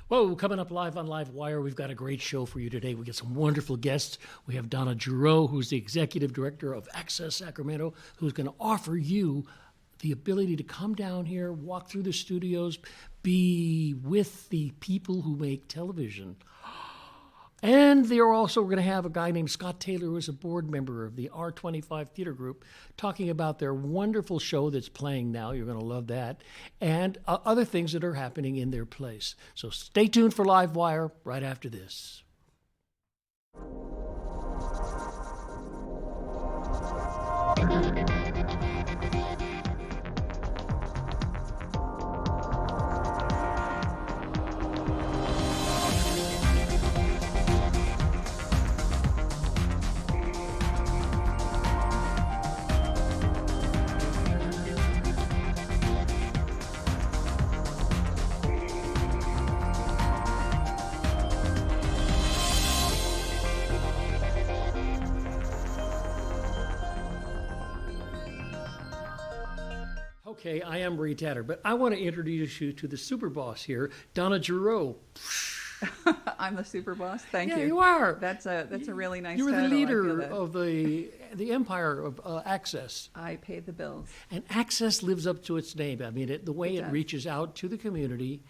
Whoa, coming up live on LiveWire, we've got a great show for you today. We got some wonderful guests. We have Donna Giroux, who's the executive director of Access Sacramento, who's going to offer you the ability to come down here, walk through the studios, be with the people who make television. And they're also going to have a guy named Scott Taylor, who is a board member of the R25 Theater Group, talking about their wonderful show that's playing now. You're going to love that. And other things that are happening in their place. So stay tuned for LiveWire right after this. Okay, I am Ray Tatter, but I want to introduce you to the super boss here, Donna Giroux. I'm the super boss. Thank you. Yeah, you are. That's a really nice You're title. the leader of the empire of Access. I pay the bills. And Access lives up to its name. I mean, the way it does. reaches out to the community.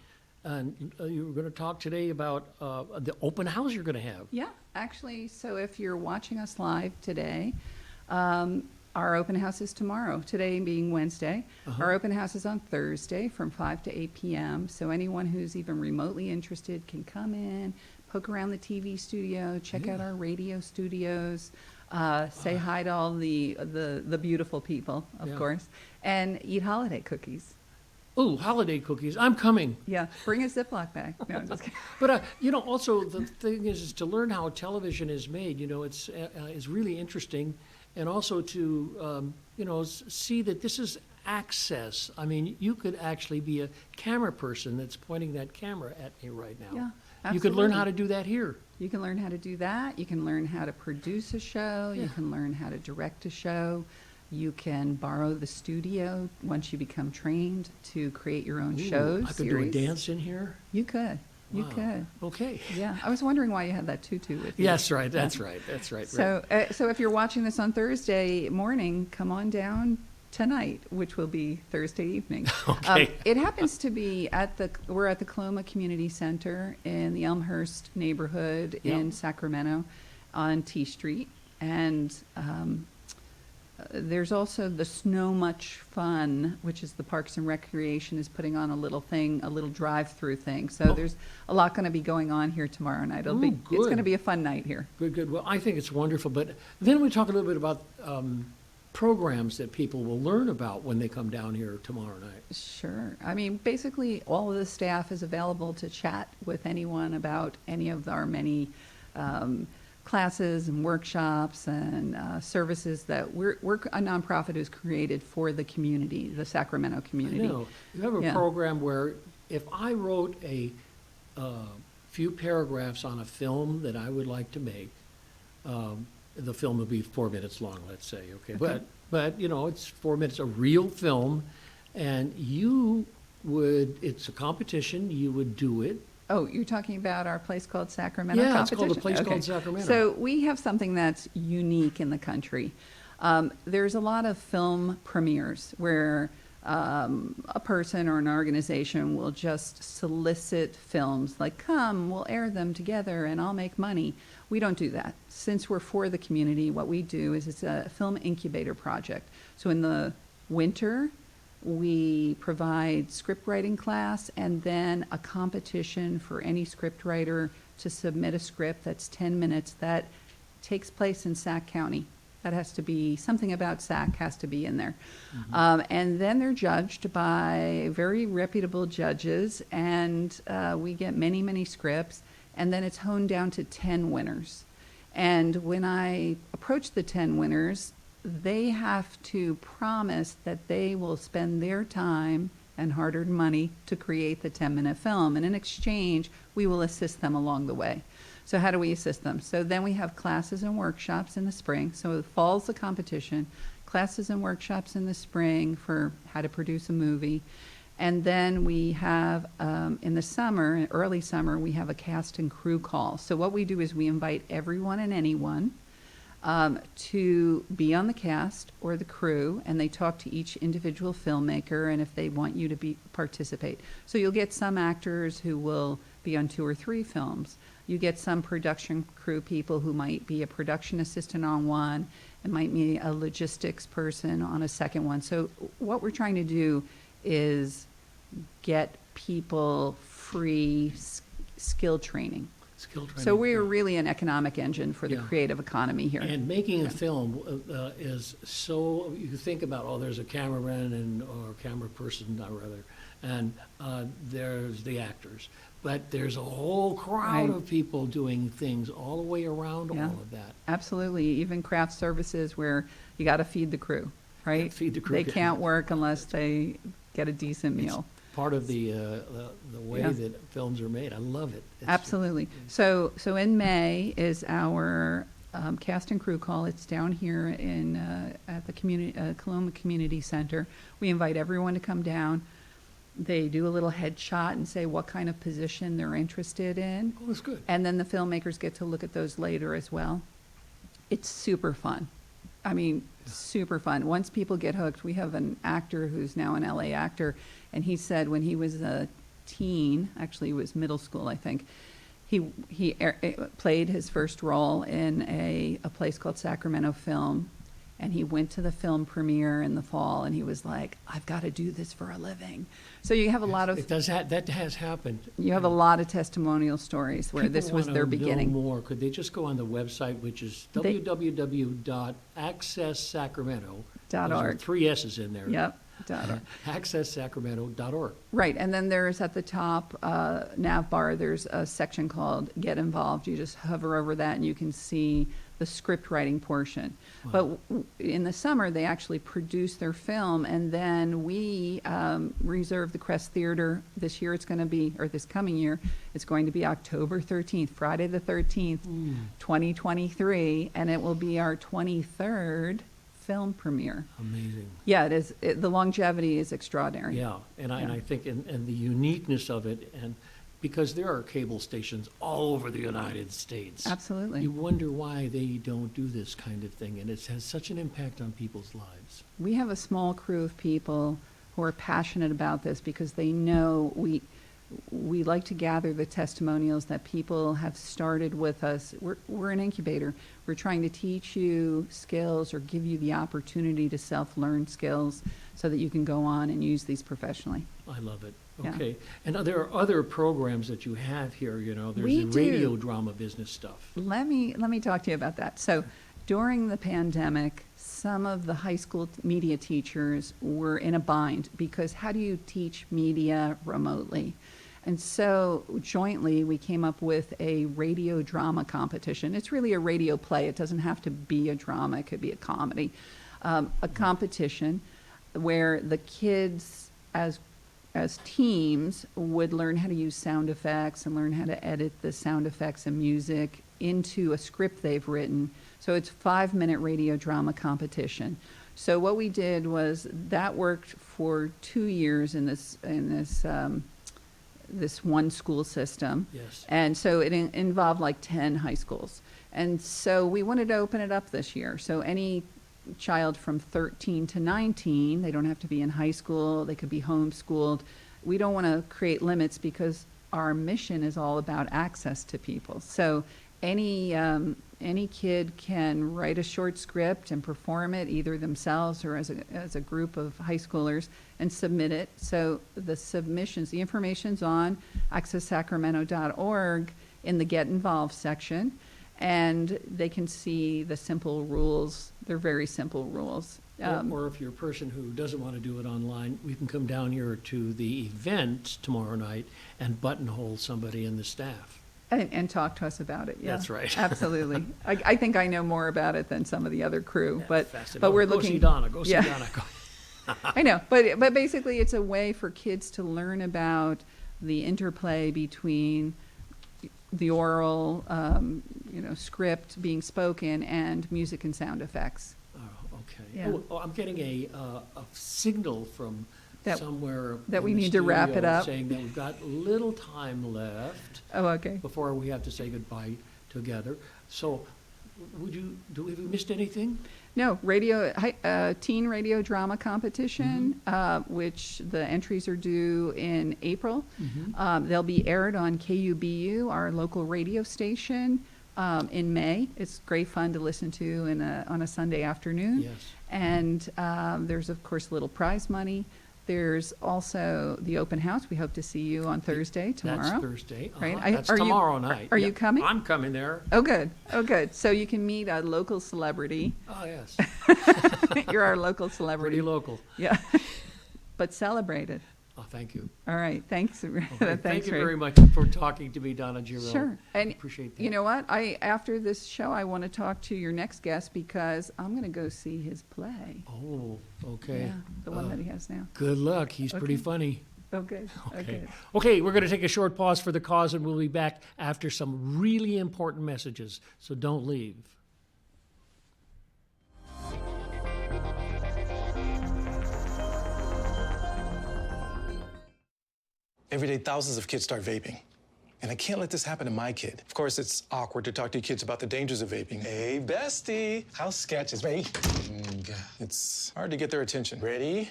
And you were going to talk today about the open house you're going to have. Yeah, actually, so if you're watching us live today, our open house is tomorrow, today being Wednesday. Our open house is on Thursday from 5 to 8 p.m. So anyone who's even remotely interested can come in, poke around the TV studio, check out our radio studios, say hi to all the beautiful people, of course, and eat holiday cookies. Oh, holiday cookies. I'm coming. Yeah, bring a Ziploc bag. No, I'm just kidding. But, also the thing is to learn how television is made. It's really interesting. And also to, see that this is access. I mean, you could actually be a camera person that's pointing that camera at me right now. Yeah, absolutely. You could learn how to do that here. You can learn how to do that. You can learn how to produce a show. Yeah. You can learn how to direct a show. You can borrow the studio once you become trained to create your own shows. I could series. do a dance in here. You could. You Wow. could. Okay. Yeah. I was wondering why you had that tutu with you. Yes, right. That's right. That's right. So, so if you're watching this on Thursday morning, come on down tonight, which will be Thursday evening. Okay. It happens to be we're at the Coloma Community Center in the Elmhurst neighborhood in Sacramento on T Street. And there's also the Snow Much Fun, which is the Parks and Recreation is putting on a little drive-through thing. So there's a lot going to be going on here tomorrow night. It's going to be a fun night here. Good. Well, I think it's wonderful. But then we talk a little bit about programs that people will learn about when they come down here tomorrow night. Sure. I mean, basically, all of the staff is available to chat with anyone about any of our many classes and workshops and services that we're a nonprofit who's created for the community, the Sacramento community. I know. You have a program where if I wrote a few paragraphs on a film that I would like to make, the film would be 4 minutes long, let's say, okay? But it's 4 minutes, a real film, and it's a competition, you would do it. Oh, you're talking about our place called Sacramento competition? competition? Yeah, it's called a place called Sacramento. So we have something that's unique in the country. There's a lot of film premieres where a person or an organization will just solicit films like, come, we'll air them together and I'll make money. We don't do that. Since we're for the community, what we do is it's a film incubator project. So in the winter, we provide script writing class and then a competition for any script writer to submit a script that's 10 minutes that takes place in Sac County. That has to be, something about Sac has to be in there. And then they're judged by very reputable judges, and we get many, many scripts, and then it's honed down to 10 winners. And when I approach the 10 winners, they have to promise that they will spend their time and hard-earned money to create the 10-minute film. And in exchange, we will assist them along the way. So how do we assist them? So then we have classes and workshops in the spring. So the fall's the competition, classes and workshops in the spring for how to produce a movie. And then we have, in the summer, early summer, we have a cast and crew call. So what we do is we invite everyone and anyone to be on the cast or the crew, and they talk to each individual filmmaker, and if they want you to participate. So you'll get some actors who will be on 2 or 3 films. You get some production crew people who might be a production assistant on one, and might be a logistics person on a second one. So what we're trying to do is get people free skill training. Skill training. So we are really an economic engine for the Yeah. creative economy here. And making a film is so, you think about, oh, there's a cameraman or camera person, rather, and there's the actors. But there's a whole crowd Right. of people doing things all the way around Yeah. all of that. Absolutely. Even craft services where you got to feed the crew, right? Feed the crew, They yeah. can't work unless they get a decent meal. Part of the way Yeah. that films are made. I love it. It's- Absolutely. So in May is our cast and crew call. It's down here at the Coloma Community Center. We invite everyone to come down. They do a little headshot and say what kind of position they're interested in. Oh, that's good. And then the filmmakers get to look at those later as well. It's super fun. I mean, super fun. Once people get hooked, we have an actor who's now an LA actor, and he said when he was a teen, actually it was middle school, I think, he played his first role in a place called Sacramento Film, and he went to the film premiere in the fall, and he was like, I've got to do this for a living. So you have a lot of, That has happened. you have a lot of testimonial stories where People this was their wanna beginning. know more. Could they just go on the website, which is They- www.accesssacramento.org. .org. 3 S's in there. Yep. .org. accesssacramento.org. Right, and then there's at the top nav bar, there's a section called Get Involved. You just hover over that and you can see the script writing portion. But in the summer, they actually produce their film, and then we reserve the Crest Theater. This year it's going to be, or this coming year, it's going to be October 13th, Friday the 13th, 2023, and it will be our 23rd film premiere. Amazing. Yeah, it is. The longevity is extraordinary. Yeah, and I think, and the uniqueness of it, and because there are cable stations all over the United States. Absolutely. You wonder why they don't do this kind of thing, and it has such an impact on people's lives. We have a small crew of people who are passionate about this because they know we like to gather the testimonials that people have started with us. We're an incubator. We're trying to teach you skills or give you the opportunity to self-learn skills so that you can go on and use these professionally. I love it. Yeah. Okay. And there are other programs that you have here, there's We the do. radio drama business stuff. Let me talk to you about that. So during the pandemic, some of the high school media teachers were in a bind because how do you teach media remotely? And so jointly, we came up with a radio drama competition. It's really a radio play. It doesn't have to be a drama. It could be a comedy. A competition where the kids, as teams, would learn how to use sound effects and learn how to edit the sound effects and music into a script they've written. So it's 5-minute radio drama competition. So what we did was that worked for 2 years in this one school system. Yes. And so it involved like 10 high schools. And so we wanted to open it up this year. So any child from 13 to 19, they don't have to be in high school, they could be homeschooled. We don't want to create limits because our mission is all about access to people. So any kid can write a short script and perform it either themselves or as a group of high schoolers and submit it. So the submissions, the information's on accesssacramento.org in the Get Involved section, and they can see the simple rules. They're very simple rules. Or if you're a person who doesn't want to do it online, we can come down here to the event tomorrow night and buttonhole somebody in the staff. And talk to us about it, yeah. That's right. Absolutely. I think I know more about it than some of the other crew, but Fascinating. we're Go looking. see Donna, go see Yeah. Donna. I know, but basically it's a way for kids to learn about the interplay between the oral, script being spoken and music and sound effects. Oh, okay. Yeah. Oh, I'm getting a signal from somewhere that we in the need to wrap it studio up. saying that we've got little time left Oh, okay. before we have to say goodbye together. So, have we missed anything? No, teen radio drama competition, which the entries are due in April. They'll be aired on KUBU, our local radio station, in May. It's great fun to listen to on a Sunday afternoon. Yes. And there's, of course, little prize money. There's also the open house. We hope to see you on Thursday, tomorrow. That's Thursday. Right? That's tomorrow night. Are Yeah, you coming? I'm coming there. Oh, good. Oh, good. So you can meet a local celebrity. Oh, yes. You're our local celebrity. Pretty local. Yeah. But celebrated. Oh, thank you. All right. Thanks. Okay, Thanks, thank you Ray. very much for talking to me, Donna Giro. Sure. And Appreciate that. you know what? After this show, I want to talk to your next guest because I'm going to go see his play. Oh, okay. Yeah, the one that he has now. Good luck. He's pretty Okay. funny. Okay. Okay. Okay, we're going to take a short pause for the cause, and we'll be back after some really important messages. So don't leave. Every day, thousands of kids start vaping. And I can't let this happen to my kid. Of course, it's awkward to talk to your kids about the dangers of vaping. Hey, bestie, how's sketches? Ready? It's hard to get their attention. Ready?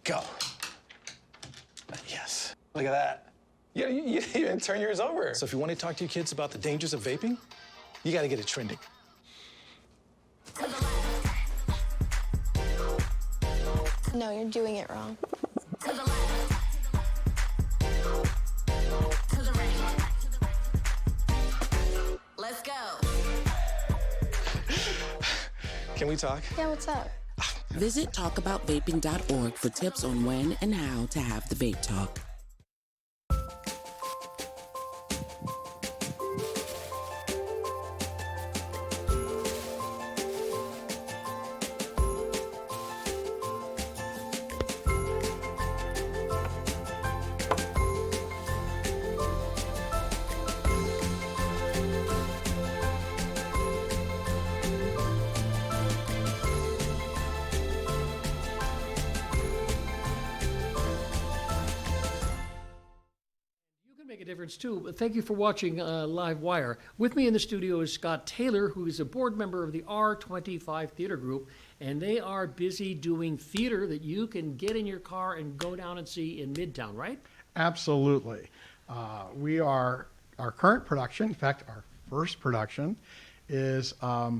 Go. Yes. Look at that. You didn't turn yours over. So if you want to talk to your kids about the dangers of vaping, you got to get it trending. No, you're doing it wrong. Let's go. Can we talk? Yeah, what's up? Visit talkaboutvaping.org for tips on when and how to have the vape talk. Make a difference too. But thank you for watching LiveWire. With me in the studio is Scott Taylor, who is a board member of the R25 Theater Group, and they are busy doing theater that you can get in your car and go down and see in Midtown, right? Absolutely. Our current production, in fact, our first production, is a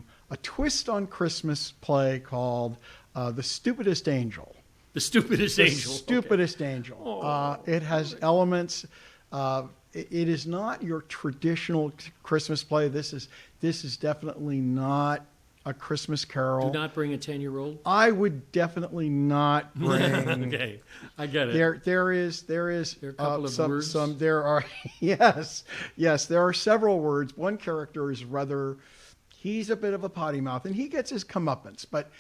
twist on Christmas play called The Stupidest Angel. The Stupidest Angel. The Stupidest Angel. It has elements. It is not your traditional Christmas play. This is definitely not a Christmas Carol. Do not bring a 10-year-old. I would definitely not bring. Okay, I get it. There is There are a couple of words? there are yes there are several words. One character is he's a bit of a potty mouth and he gets his comeuppance, but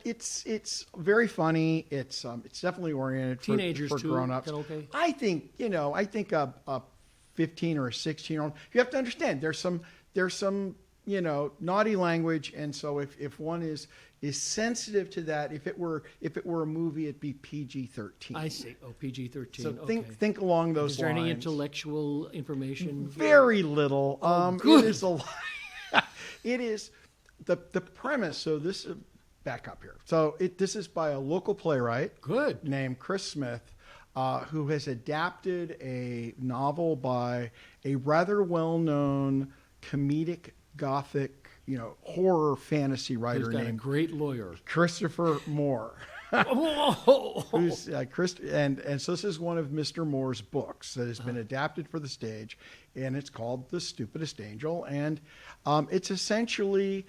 it's very funny. It's definitely oriented Teenagers for too, grown-ups. is that okay? I think a 15 or a 16-year-old. You have to understand there's some naughty language, and so if one is sensitive to that, if it were a movie, it'd be PG-13. I see. Oh, PG-13. So okay. think along those lines. Is there any intellectual information? Very little. good. It is a lot. It is the premise. So this back up here. So this is by a local playwright. Good. Named Chris Smith, who has adapted a novel by a rather well-known comedic Gothic, horror fantasy writer Who's got named a great lawyer. Christopher Moore. Oh, Who's and so this is one of Mr. Moore's books that has been adapted for the stage, and it's called The Stupidest Angel, and it's essentially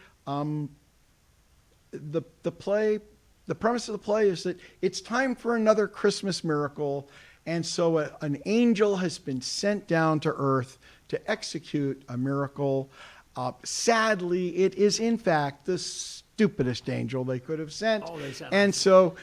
the play. The premise of the play is that it's time for another Christmas miracle, and so an angel has been sent down to earth to execute a miracle. Sadly, it is in fact the stupidest angel they could have sent. Oh, they sent and so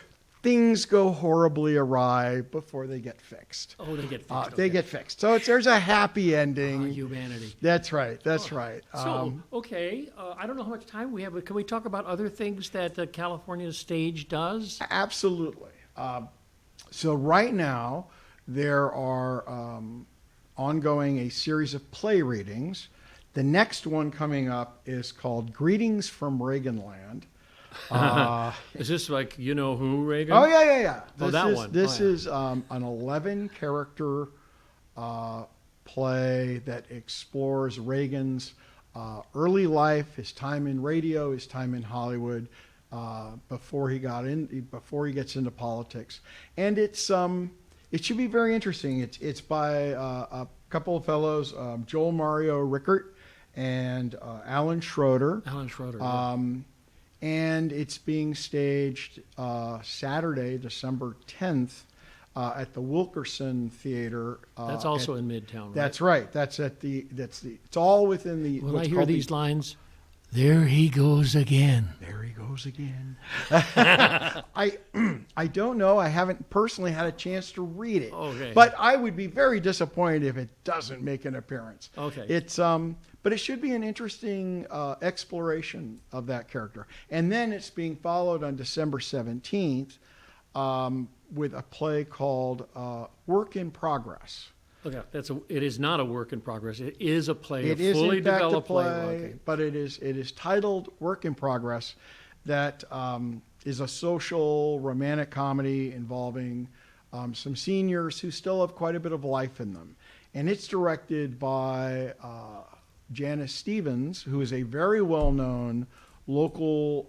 things go horribly awry before they get fixed. Oh, they get fixed. They get fixed. So there's a happy ending. Humanity. That's right. That's right. So, okay, I don't know how much time we have, but can we talk about other things that the California stage does? Absolutely. So right now, there are ongoing a series of play readings. The next one coming up is called Greetings from Reaganland. Is this like You Know Who, Reagan? Oh, yeah. Oh, that one. This Oh, yeah. is an 11-character play that explores Reagan's early life, his time in radio, his time in Hollywood, before he gets into politics, and it should be very interesting. It's by a couple of fellows, Joel Mario Rickert and Alan Schroeder. Alan Schroeder. Yeah. And it's being staged Saturday, December 10th, at the Wilkerson Theater. That's also in Midtown, right? That's right. It's all within the. When what's I hear called these lines, there he goes again. There he goes again. I don't know. I haven't personally had a chance to read it. Okay. But I would be very disappointed if it doesn't make an appearance. Okay. But it should be an interesting exploration of that character. And then it's being followed on December 17th with a play called Work in Progress. Okay, it is not a work in progress. It is a play, It a is fully in fact a developed play, Okay. but it is titled Work in Progress. That is a social romantic comedy involving some seniors who still have quite a bit of life in them, and it's directed by Janice Stevens, who is a very well-known local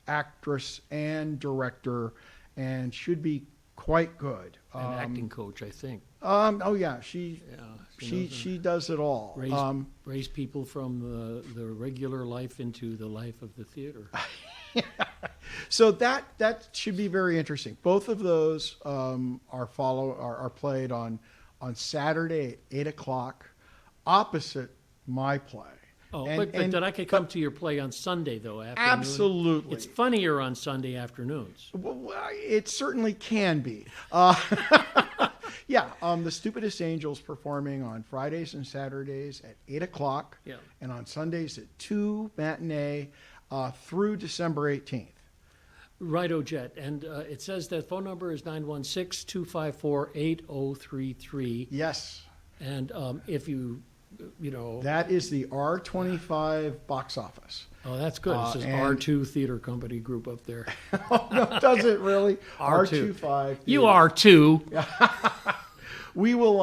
actress and director, and should be quite good. An acting coach, I think. Oh yeah, she knows does it all. Raise people from the regular life into the life of the theater. So that should be very interesting. Both of those are played on Saturday at 8:00, opposite my play. Oh, And- but that I could come to your play on Sunday, though, afternoon. Absolutely. It's funnier on Sunday afternoons. Well, it certainly can be. Yeah, The Stupidest Angels performing on Fridays and Saturdays at 8:00, Yeah. and on Sundays at 2 matinee through December 18th. Righto, Jet. And it says that phone number is 916-254-8033. Yes, And if you that is the R25 box office. oh, that's good. It says and- R2 Theater Company Group up there. No, does it really? R2. R25. You are too. We will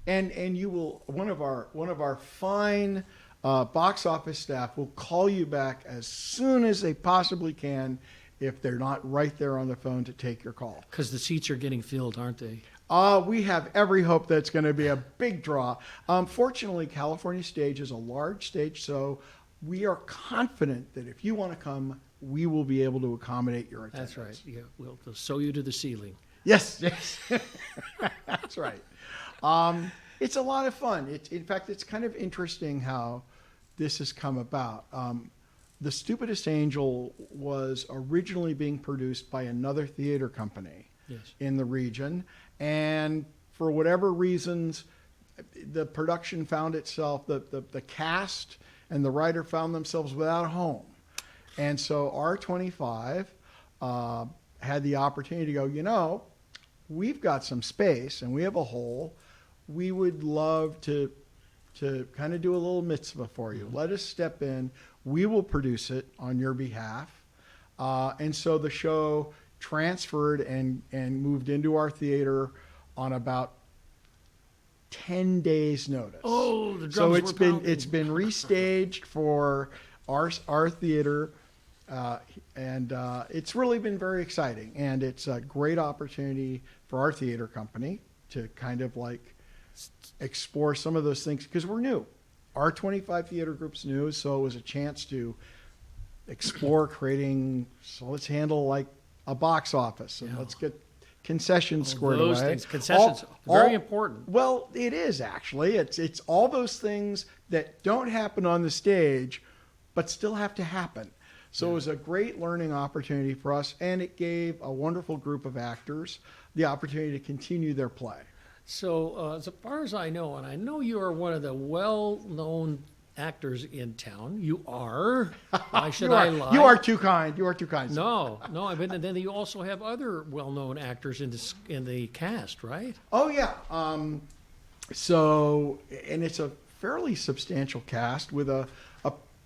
and you will one of our fine box office staff will call you back as soon as they possibly can if they're not right there on the phone to take your call. Because the seats are getting filled, aren't they? We have every hope that it's going to be a big draw. Fortunately, California Stage is a large stage, so we are confident that if you want to come, we will be able to accommodate your attendance. That's right. Yeah, we'll sew you to the ceiling. Yes. That's right. It's a lot of fun. In fact, it's kind of interesting how this has come about. The Stupidest Angel was originally being produced by another theater company in the region, and for whatever reasons, the production found itself, the cast and the writer found themselves without a home. And so R25 had the opportunity to go, we've got some space and we have a hole. We would love to kind of do a little mitzvah for you. Let us step in. We will produce it on your behalf. And so the show transferred and moved into our theater on about 10 days notice. Oh, the drums so were it's been restaged for our theater, and it's really been very exciting, and it's a great opportunity for our theater company to kind of like explore some of those things because we're new. Our 25 theater group's new, so it was a chance to explore creating. So let's handle like a box office, and let's get concessions squared those away. things. Concessions, very important. Well, it is actually. It's all those things that don't happen on the stage, but still have to happen. So it was a great learning opportunity for us, and it gave a wonderful group of actors the opportunity to continue their play. So as far as I know, and I know you are one of the well-known actors in town. You are. Why should I lie? You are too kind. You are too kind. No, but then you also have other well-known actors in the cast, right? Oh yeah. So, and it's a fairly substantial cast with a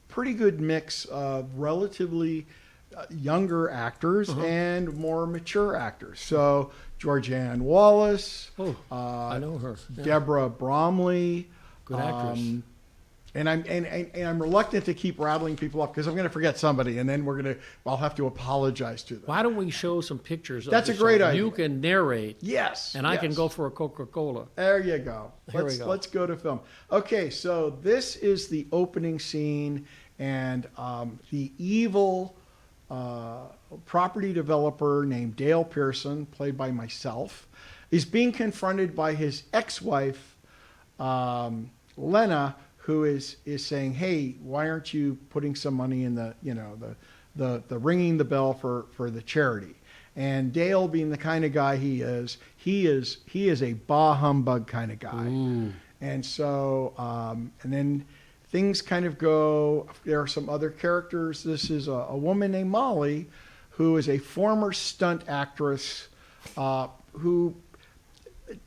pretty good mix of relatively younger actors and more mature actors. So, Georgianne Wallace. I know her. Yeah. Deborah Bromley. Good actress. And I'm reluctant to keep rattling people up because I'm going to forget somebody, and then I'll have to apologize to them. Why don't we show some pictures of That's a this great so idea. You can narrate. Yes. And I can yes. go for a Coca-Cola. There you go. Here we go. Let's go to film. Okay, so this is the opening scene, and the evil property developer named Dale Pearson, played by myself, is being confronted by his ex-wife, Lena, who is saying, "Hey, why aren't you putting some money in the ringing the bell for the charity?" And Dale, being the kind of guy he is a bah humbug kind of guy. Ooh. And so, and then things kind of go. There are some other characters. This is a woman named Molly, who is a former stunt actress, who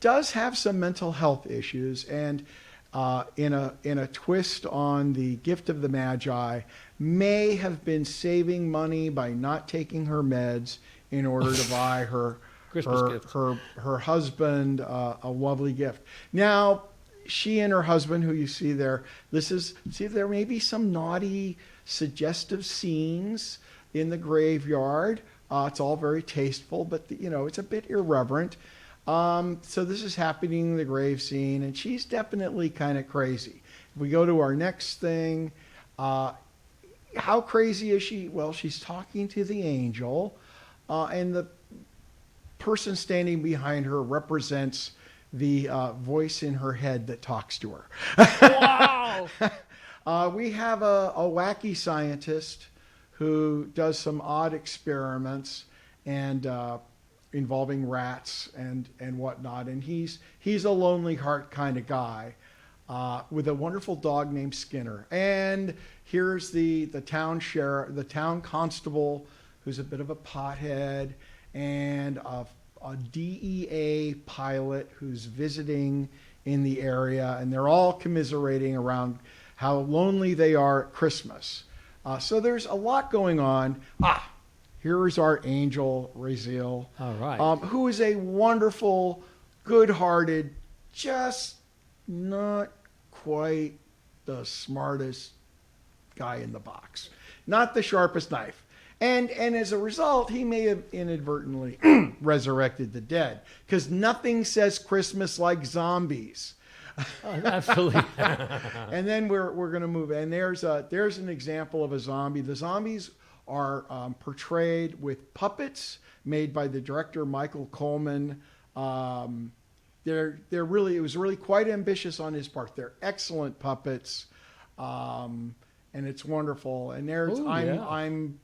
does have some mental health issues, and in a twist on the gift of the Magi, may have been saving money by not taking her meds in order to buy her her husband a lovely gift. Now, she and her husband, who you see there, there may be some naughty, suggestive scenes in the graveyard. It's all very tasteful, but it's a bit irreverent. So this is happening in the grave scene, and she's definitely kind of crazy. If we go to our next thing, how crazy is she? Well, she's talking to the angel, and the person standing behind her represents the voice in her head that talks to her. Wow! We have a wacky scientist who does some odd experiments and involving rats and whatnot, and he's a lonely heart kind of guy with a wonderful dog named Skinner. And here's the town sheriff, the town constable, who's a bit of a pothead, and a DEA pilot who's visiting in the area, and they're all commiserating around how lonely they are at Christmas. So there's a lot going on. Here is our angel, Raziel, All right. who is a wonderful, good-hearted, just not quite the smartest guy in the box. Not the sharpest knife. And as a result, he may have inadvertently resurrected the dead, because nothing says Christmas like zombies. Absolutely. And then we're going to move. And there's an example of a zombie. The zombies are portrayed with puppets made by the director Michael Coleman. It was really quite ambitious on his part. They're excellent puppets, and it's wonderful. And I'm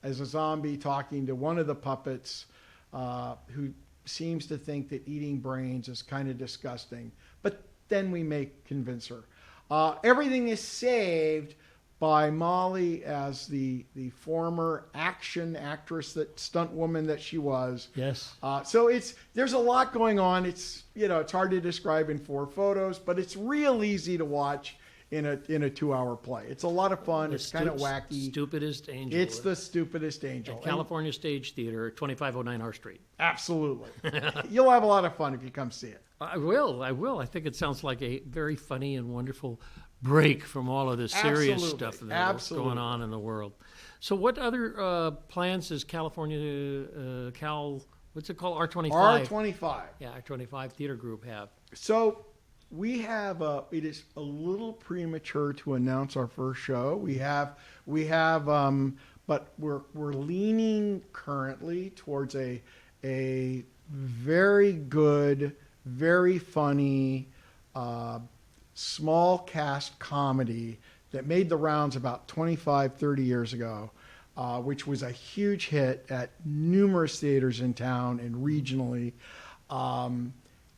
as a zombie talking to one of the puppets who seems to think that eating brains is kind of disgusting, but then we may convince her. Everything is saved by Molly as the former action actress, that stunt woman that she was. Yes. So there's a lot going on. It's hard to describe in 4 photos, but it's real easy to watch in a 2-hour play. It's a lot of fun. It's kind of wacky. Stupidest angel. It's the stupidest angel. At California Stage Theater, 2509 R Street. Absolutely. You'll have a lot of fun if you come see it. I will. I think it sounds like a very funny and wonderful break from all of the serious Absolutely. stuff that's Absolutely. going on in the world. So what other plans does California, what's it called, R25? R25. Yeah, R25 Theater Group have. So we have, it is a little premature to announce our first show. We have, but we're leaning currently towards a very good, very funny, small cast comedy that made the rounds about 25, 30 years ago, which was a huge hit at numerous theaters in town and regionally.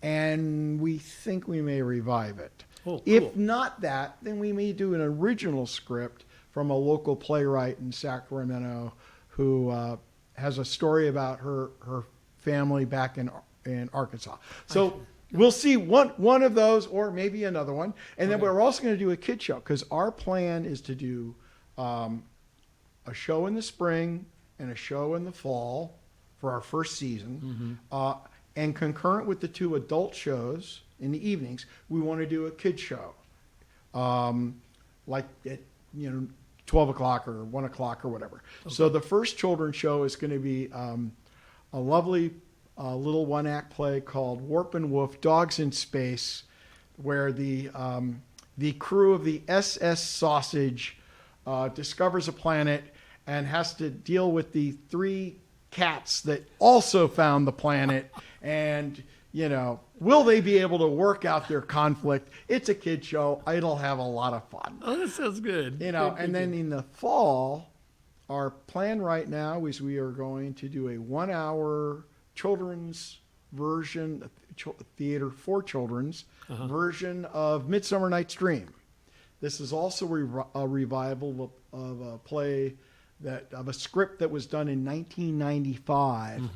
And we think we may revive it. Oh, If cool. not that, then we may do an original script from a local playwright in Sacramento who has a story about her family back in Arkansas. So we'll see one of those, or maybe another one, and then we're also going to do a kid show, because our plan is to do a show in the spring and a show in the fall for our first season, and concurrent with the 2 adult shows in the evenings, we want to do a kid show, like at 12 o'clock or 1 o'clock or whatever. Okay. So the first children's show is going to be a lovely little one-act play called Warp and Woof, Dogs in Space, where the crew of the SS Sausage discovers a planet and has to deal with the 3 cats that also found the planet, and will they be able to work out their conflict? It's a kid show. It'll have a lot of fun. Oh, that sounds good. And then in the fall, our plan right now is we are going to do a 1-hour children's version, theater for children's version of Midsummer Night's Dream. This is also a revival of a play of a script that was done in 1995.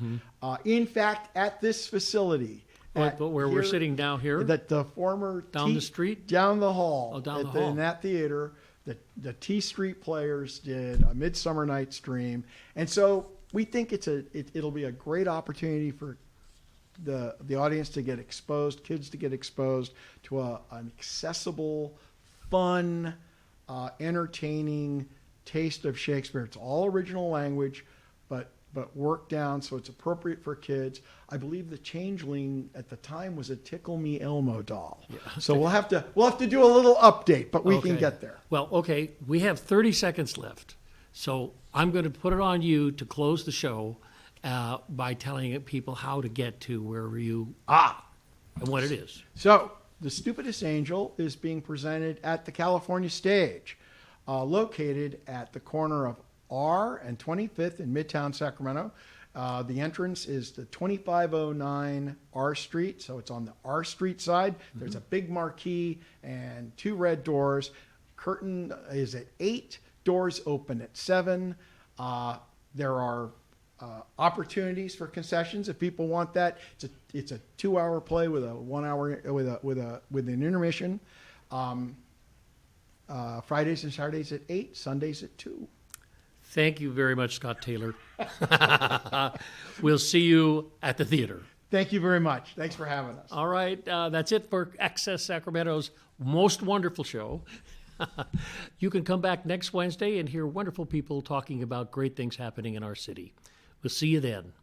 In fact, at this facility. But where we're sitting down here? That the former down the street? Down the hall. Oh, down the hall. In that theater, the T Street Players did A Midsummer Night's Dream. And so we think it'll be a great opportunity for the audience to get exposed, kids to get exposed to an accessible, fun, entertaining taste of Shakespeare. It's all original language, but worked down so it's appropriate for kids. I believe the Changeling at the time was a Tickle Me Elmo doll. Yeah. So we'll have to do a little update, but we can get there. Well, okay, we have 30 seconds left. So I'm going to put it on you to close the show by telling people how to get to wherever you are and what it is. So The Stupidest Angel is being presented at the California Stage, located at the corner of R and 25th in Midtown Sacramento. The entrance is the 2509 R Street, so it's on the R Street side. There's a big marquee and 2 red doors. Curtain is at 8, doors open at 7. There are opportunities for concessions if people want that. It's a 2-hour play with a 1 hour with an intermission. Fridays and Saturdays at 8, Sundays at 2. Thank you very much, Scott Taylor. We'll see you at the theater. Thank you very much. Thanks for having us. All right. That's it for Access Sacramento's most wonderful show. You can come back next Wednesday and hear wonderful people talking about great things happening in our city. We'll see you then.